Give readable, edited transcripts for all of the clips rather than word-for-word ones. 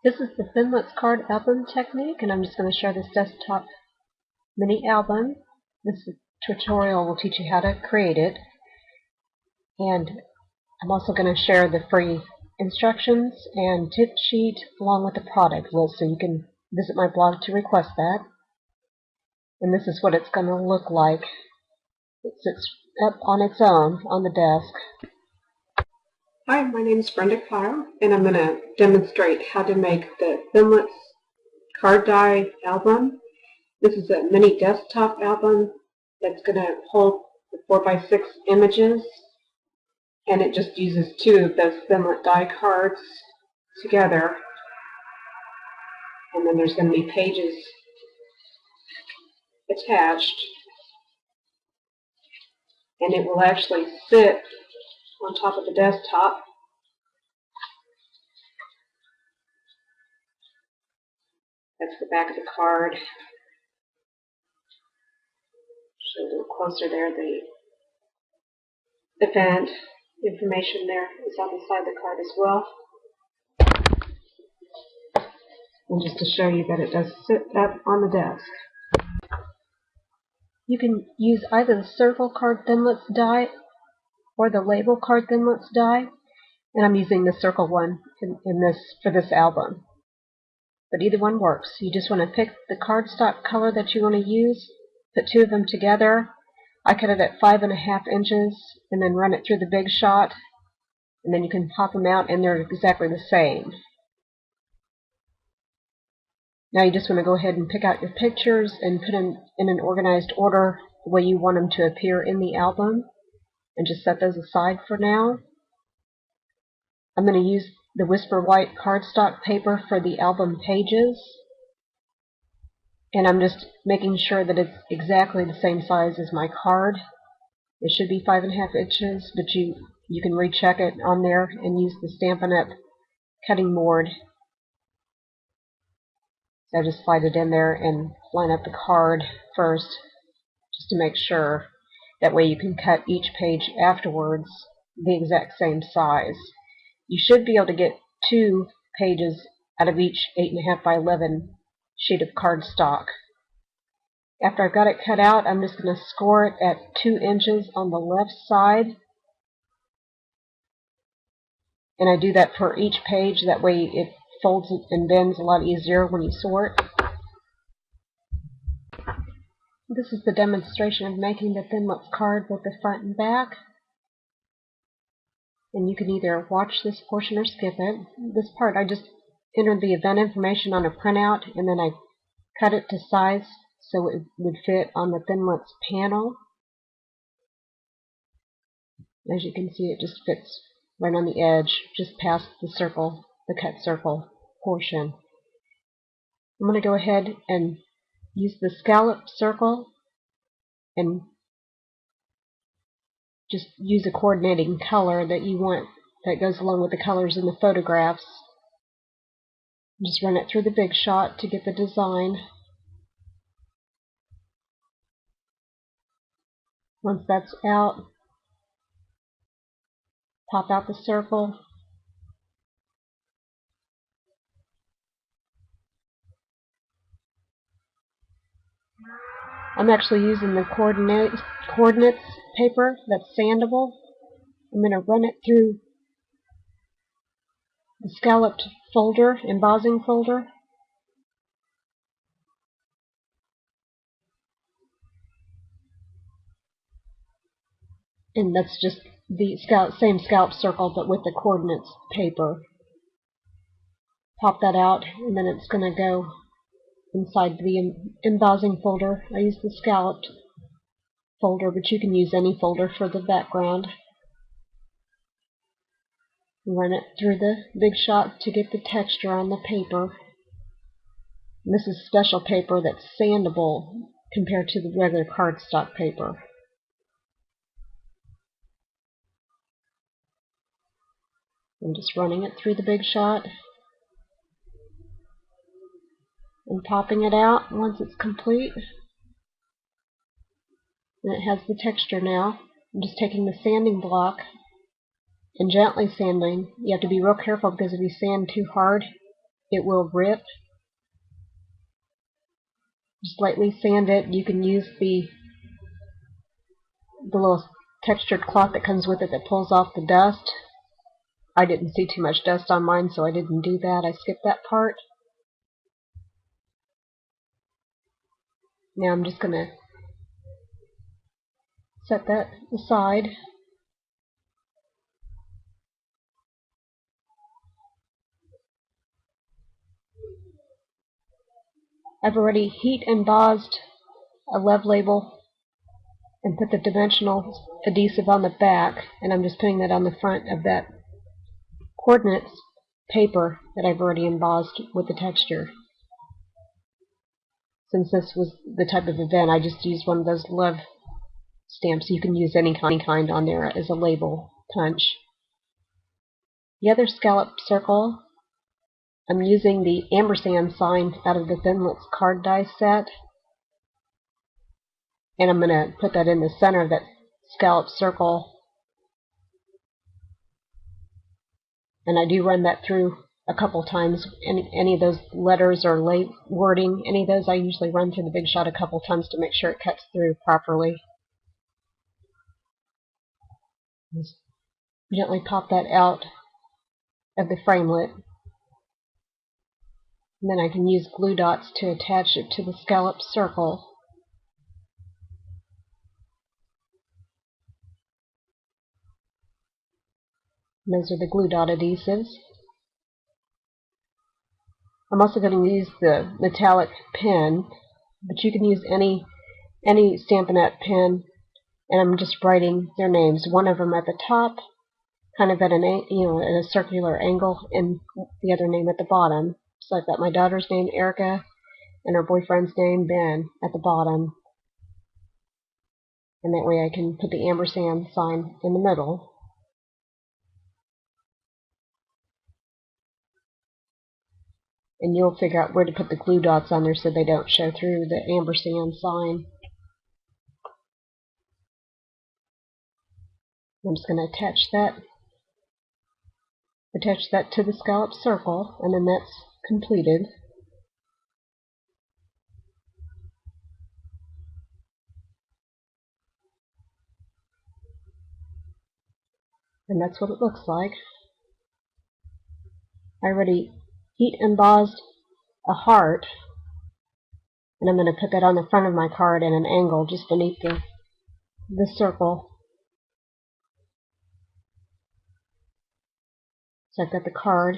This is the Thinlits card album technique, and I'm just going to share this desktop mini album. This tutorial will teach you how to create it, and I'm also going to share the free instructions and tip sheet along with the product list, so you can visit my blog to request that. And this is what it's going to look like. It sits up on its own on the desk. Hi, my name is Brenda Kyle, and I'm going to demonstrate how to make the Thinlits card die album. This is a mini desktop album that's going to hold the 4x6 images, and it just uses two of those Thinlit die cards together. And then there's going to be pages attached, and it will actually sit on top of the desktop. That's the back of the card. Show a little closer there. The event information there is on the side of the card as well. And just to show you that it does sit up on the desk. You can use either the circle card Thinlits die or the label card Thinlits die, and I'm using the circle one for this album. But either one works. You just want to pick the cardstock color that you want to use, put two of them together. I cut it at 5.5 inches and then run it through the Big Shot, and then you can pop them out and they're exactly the same. Now you just want to go ahead and pick out your pictures and put them in an organized order the way you want them to appear in the album, and just set those aside for now. I'm going to use the Whisper White cardstock paper for the album pages, and I'm just making sure that it's exactly the same size as my card. It should be 5.5 inches, but you can recheck it on there and use the Stampin Up cutting board. So I just slide it in there and line up the card first, just to make sure. That way you can cut each page afterwards the exact same size. You should be able to get 2 pages out of each 8.5 by 11 sheet of cardstock. After I've got it cut out, I'm just going to score it at 2 inches on the left side. And I do that for each page, that way it folds and bends a lot easier when you sort. This is the demonstration of making the Thinlits card with the front and back. And you can either watch this portion or skip it. This part I just entered the event information on a printout, and then I cut it to size so it would fit on the Thinlits panel. As you can see, it just fits right on the edge, just past the circle, the cut circle portion. I'm going to go ahead and use the scallop circle and just use a coordinating color that you want that goes along with the colors in the photographs. Just run it through the Big Shot to get the design. Once that's out, pop out the circle. I'm actually using the coordinates paper that's sandable. I'm going to run it through the scalloped folder, embossing folder. And that's just the same scallop circle but with the coordinates paper. Pop that out, and then it's going to go inside the embossing folder. I use the scalloped folder, but you can use any folder for the background. Run it through the Big Shot to get the texture on the paper. And this is special paper that's sandable compared to the regular cardstock paper. I'm just running it through the Big Shot and popping it out once it's complete. And it has the texture now. I'm just taking the sanding block and gently sanding. You have to be real careful, because if you sand too hard, it will rip. Just lightly sand it. You can use the little textured cloth that comes with it that pulls off the dust. I didn't see too much dust on mine, so I didn't do that. I skipped that part. Now I'm just going to set that aside. I've already heat embossed a love label and put the dimensional adhesive on the back, and I'm just putting that on the front of that coordinates paper that I've already embossed with the texture. Since this was the type of event, I just used one of those love stamps. You can use any kind on there as a label punch. The other scallop circle, I'm using the ampersand sign out of the Thinlits card die set, and I'm going to put that in the center of that scallop circle. And I do run that through a couple times. Any of those letters or wording, any of those I usually run through the Big Shot a couple times to make sure it cuts through properly. Just gently pop that out of the framelit. And then I can use glue dots to attach it to the scallop circle. And those are the glue dot adhesives. I'm also going to use the metallic pen, but you can use any Stampin' Up pen, and I'm just writing their names. One of them at the top, kind of at at a circular angle, and the other name at the bottom. So I've got my daughter's name, Erica, and her boyfriend's name, Ben, at the bottom. And that way I can put the ampersand sign in the middle. And you'll figure out where to put the glue dots on there so they don't show through the ampersand sign. I'm just going to attach that to the scallop circle, and then that's completed. And that's what it looks like. I already heat embossed a heart, and I'm going to put that on the front of my card at an angle just beneath the circle. So I've got the card.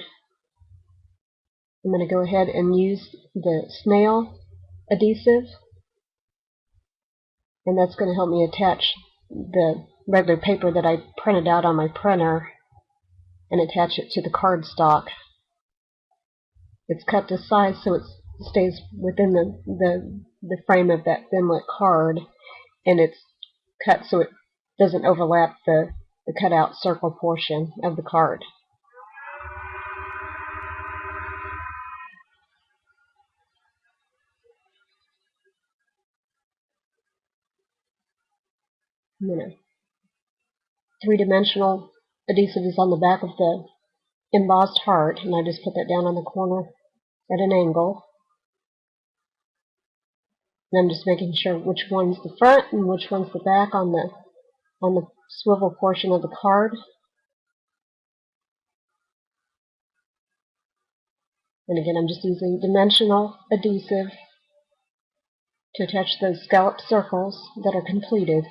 I'm going to go ahead and use the snail adhesive, and that's going to help me attach the regular paper that I printed out on my printer and attach it to the cardstock. It's cut to size so it stays within the frame of that Thinlit card, and it's cut so it doesn't overlap the cutout circle portion of the card. Three-dimensional adhesive is on the back of the embossed heart, and I just put that down on the corner at an angle. And I'm just making sure which one's the front and which one's the back on the swivel portion of the card. And again, I'm just using dimensional adhesive to attach those scallop circles that are completed.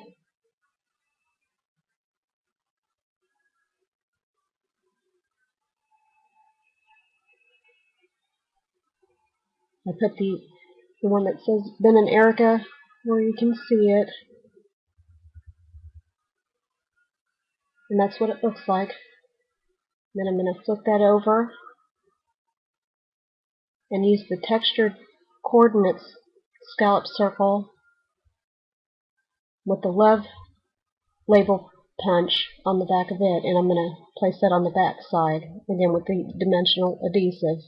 I put the one that says Ben and Erica where you can see it. And that's what it looks like. Then I'm going to flip that over and use the textured coordinates scallop circle with the love label punch on the back of it, and I'm going to place that on the back side again with the dimensional adhesive.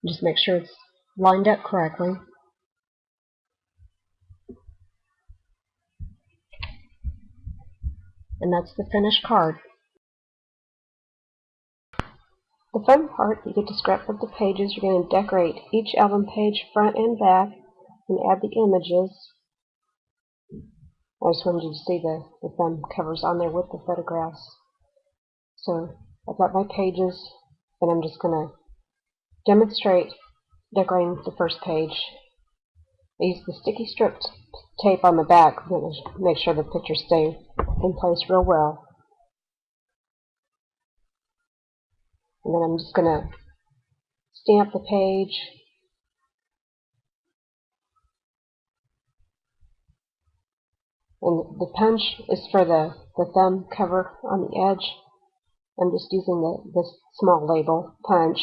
Just make sure it's lined up correctly. And that's the finished card. The fun part, you get to scrap up the pages. You're going to decorate each album page front and back and add the images. I just wanted you to see the thumb covers on there with the photographs. So I've got my pages, and I'm just going to demonstrate decorating the first page. I use the sticky strip tape on the back to make sure the pictures stay in place real well. And then I'm just going to stamp the page. And the punch is for the thumb cover on the edge. I'm just using this small label, punch.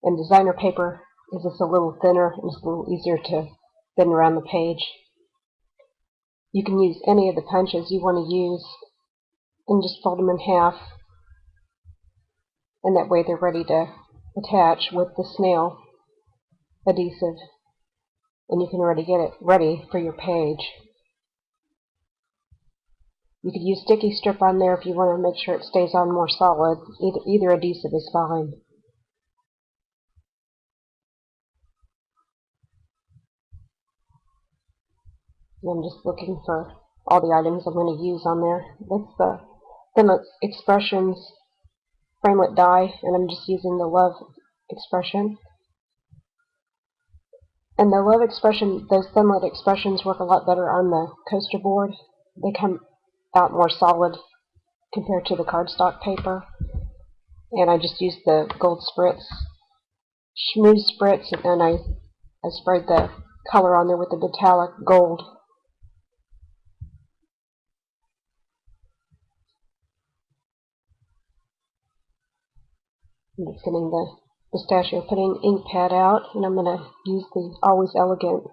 And designer paper is just a little thinner and it's a little easier to thin around the page. You can use any of the punches you want to use and just fold them in half. And that way they're ready to attach with the snail adhesive. And you can already get it ready for your page. You could use sticky strip on there if you want to make sure it stays on more solid. Either adhesive is fine. And I'm just looking for all the items I'm going to use on there. That's the Thinlits Expressions framelit die, and I'm just using the Love Expression. And the Love Expression, those Thinlit Expressions work a lot better on the coaster board. They come out more solid compared to the cardstock paper. And I just used the gold spritz, smooth spritz, and then I sprayed the color on there with the metallic gold. I'm just getting the pistachio pudding ink pad out, and I'm going to use the Always Elegant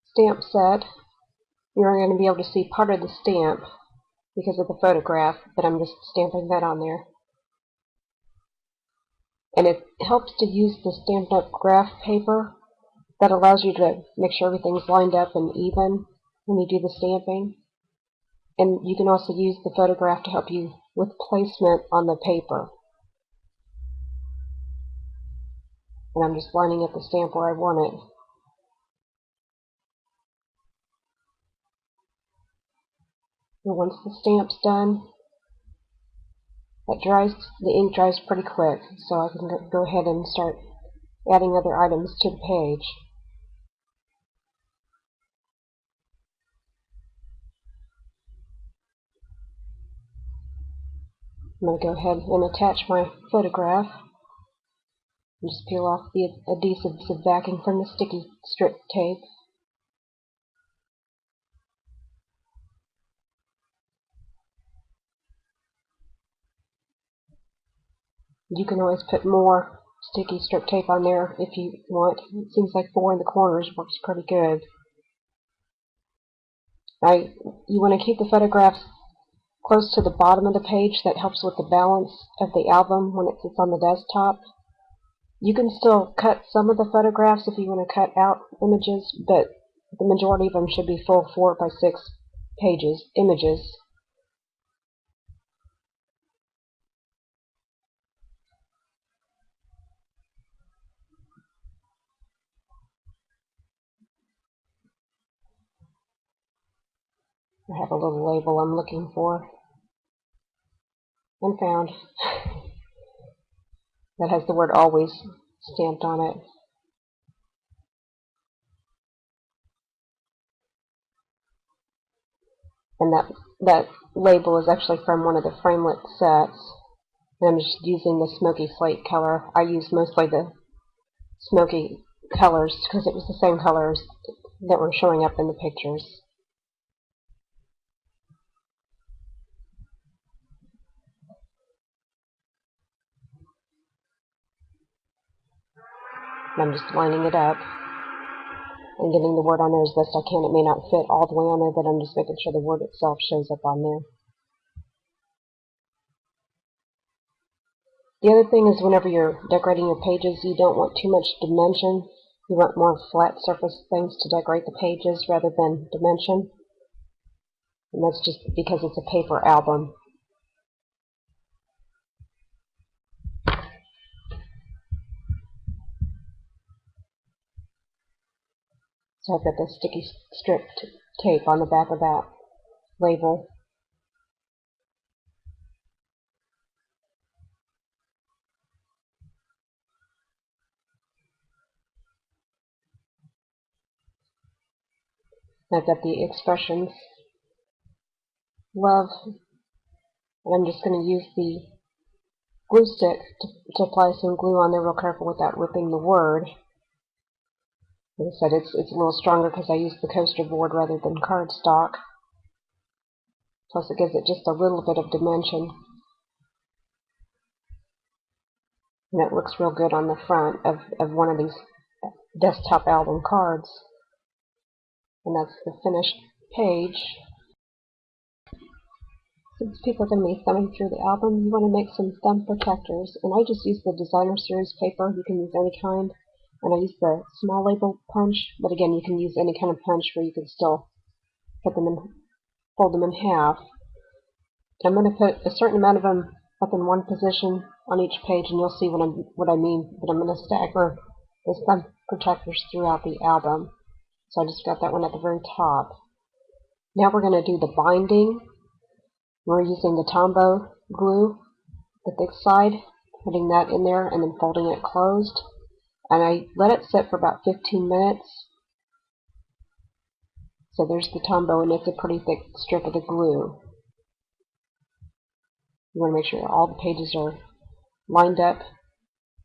stamp set. You're going to be able to see part of the stamp because of the photograph, but I'm just stamping that on there. And it helps to use the Stampin' Up graph paper. That allows you to make sure everything's lined up and even when you do the stamping. And you can also use the photograph to help you with placement on the paper. And I'm just lining up the stamp where I want it. And once the stamp's done, it dries, the ink dries pretty quick, so I can go ahead and start adding other items to the page. I'm going to go ahead and attach my photograph. And just peel off the adhesives of backing from the sticky strip tape. You can always put more sticky strip tape on there if you want. It seems like 4 in the corners works pretty good. You want to keep the photographs close to the bottom of the page. That helps with the balance of the album when it sits on the desktop. You can still cut some of the photographs if you want to cut out images, but the majority of them should be full 4 by 6 pages, images. I have a little label I'm looking for and found that has the word always stamped on it. And that label is actually from one of the framelit sets. And I'm just using the smoky slate color. I use mostly the smoky colors because it was the same colors that were showing up in the pictures. And I'm just lining it up and getting the word on there as best I can. It may not fit all the way on there, but I'm just making sure the word itself shows up on there. The other thing is whenever you're decorating your pages, you don't want too much dimension. You want more flat surface things to decorate the pages rather than dimension. And that's just because it's a paper album. So I've got the sticky strip tape on the back of that label. I've got the expressions, love, and I'm just going to use the glue stick to apply some glue on there real careful without ripping the word. Like I said, it's a little stronger because I used the coaster board rather than cardstock. Plus it gives it just a little bit of dimension. And it looks real good on the front of one of these desktop album cards. And that's the finished page. Since people are going to be thumbing through the album, you want to make some thumb protectors. And I just use the designer series paper. You can use any kind. And I use the small label punch, but again, you can use any kind of punch where you can still put them in, fold them in half. I'm going to put a certain amount of them up in one position on each page, and you'll see what I mean. But I'm going to stagger the thumb protectors throughout the album. So I just got that one at the very top. Now we're going to do the binding. We're using the Tombow glue, the thick side, putting that in there and then folding it closed. And I let it sit for about 15 minutes. So there's the Tombow, and it's a pretty thick strip of the glue. You want to make sure all the pages are lined up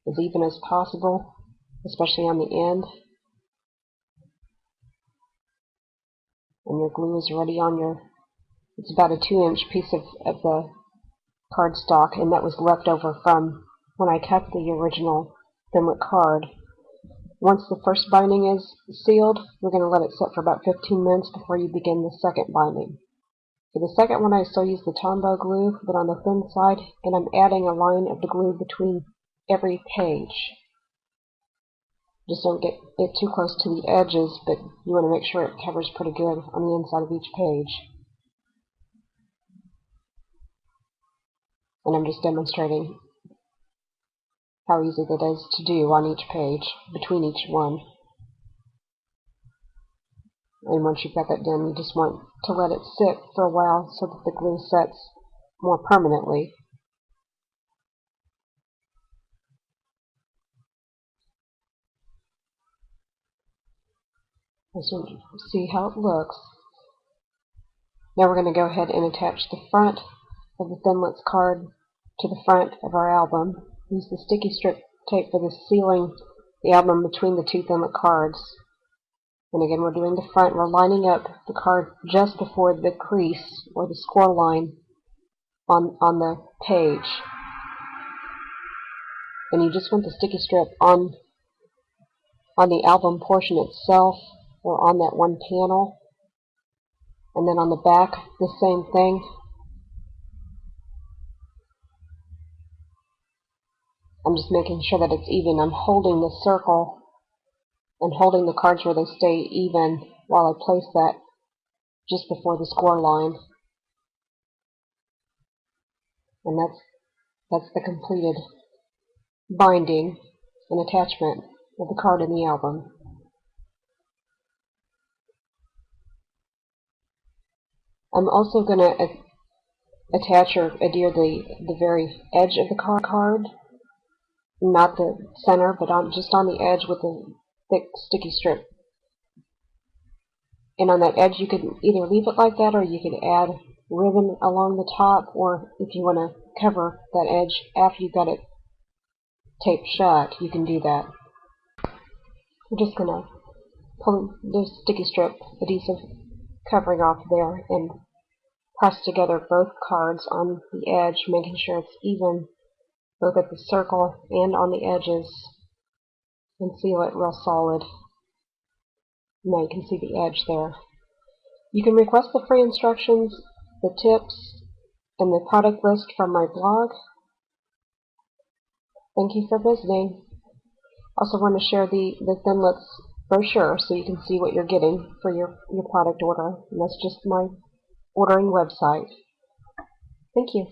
as even as possible, especially on the end. And your glue is already on your, it's about a 2-inch piece of the cardstock, and that was left over from when I cut the original Thinlit card. Once the first binding is sealed, we're going to let it sit for about 15 minutes before you begin the second binding. For the second one, I still use the Tombow glue, but on the thin side, and I'm adding a line of the glue between every page. Just don't get it too close to the edges, but you want to make sure it covers pretty good on the inside of each page. And I'm just demonstrating how easy that is to do on each page, between each one. And once you've got that done, you just want to let it sit for a while so that the glue sets more permanently. As you can see how it looks. Now we're going to go ahead and attach the front of the Thinlits card to the front of our album. Use the sticky strip tape for the sealing the album between the two Thinlit cards. And again, we're doing the front. We're lining up the card just before the crease or the score line on the page. And you just want the sticky strip on the album portion itself or on that one panel. And then on the back, the same thing. I'm just making sure that it's even. I'm holding the circle and holding the cards where they stay even while I place that just before the score line. And that's the completed binding and attachment of the card in the album. I'm also going to attach or adhere the very edge of the card, not the center, but just on the edge with a thick sticky strip. And on that edge you could either leave it like that or you could add ribbon along the top, or if you want to cover that edge after you've got it taped shut, you can do that. I'm just going to pull the sticky strip adhesive covering off there and press together both cards on the edge, making sure it's even both at the circle and on the edges, and seal it real solid. Now you can see the edge there. You can request the free instructions, the tips, and the product list from my blog. Thank you for visiting. Also want to share the Thinlits brochure so you can see what you're getting for your product order. And that's just my ordering website. Thank you.